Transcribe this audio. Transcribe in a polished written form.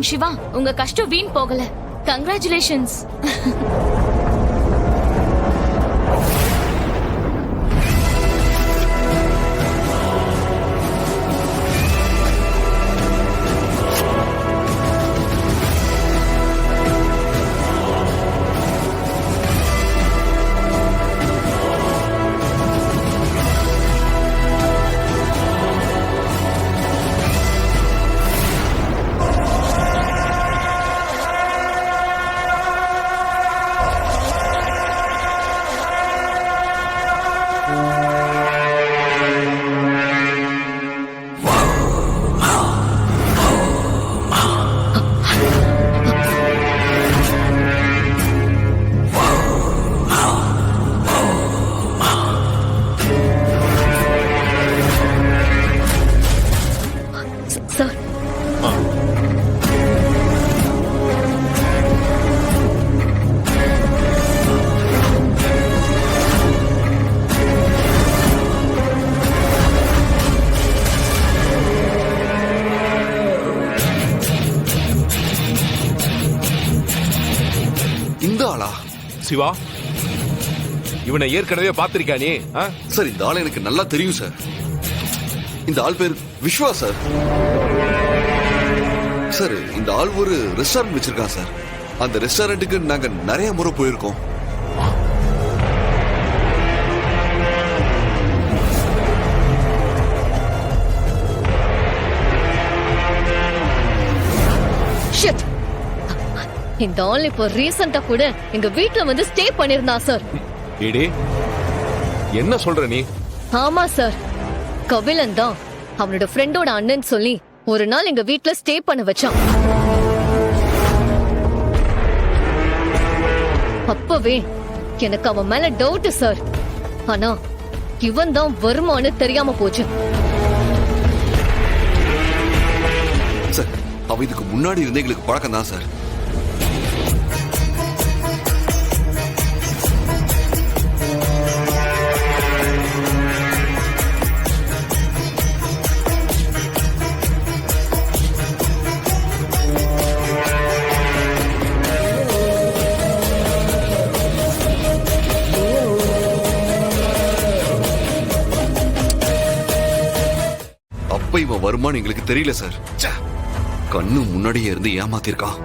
சிவா, உங்க கஷ்டம் வீண் போகல. கங்க்ராச்சுலேஷன்ஸ். சார், இந்த ஆளா? சிவா, இவனை ஏற்கனவே பாத்திருக்கா நீ? சார், இந்த ஆள் எனக்கு நல்லா தெரியும் சார். இந்த ஆள் பேர் விஸ்வா சார். சார், இந்த ஆள் ஒரு ரெஸ்டாரண்ட் வச்சிருக்கான் சார். அந்த ரெஸ்டாரண்ட்டுக்கு நாங்க நிறைய முறை போயிருக்கோம். ஷிட். இந்த ஆள் இப்போ ரீசெண்டா கூட எங்க வீட்ல வந்து ஸ்டே பண்ணிருந்தான் சார். ஏடி, என்ன சொல்ற நீ? ஆமா சார், கபிலன் தான் அவனோட ஃப்ரெண்டோட அண்ணன் சொல்லி ஒரு நாள் எங்க வீட்ல ஸ்டே பண்ண வச்சான். அப்பவே எனக்கு அவன் மேல டவுட் சார். ஆனா இவன் தான் வருமானு தெரியாம போச்சு. சார், அவ இதுக்கு முன்னாடி இருந்தே எங்களுக்கு பழக்கம் தான் சார். அப்ப இவன் வருமானு எங்களுக்கு தெரியல சார். கண்ணு முன்னாடியே இருந்து ஏமாத்திருக்கான்.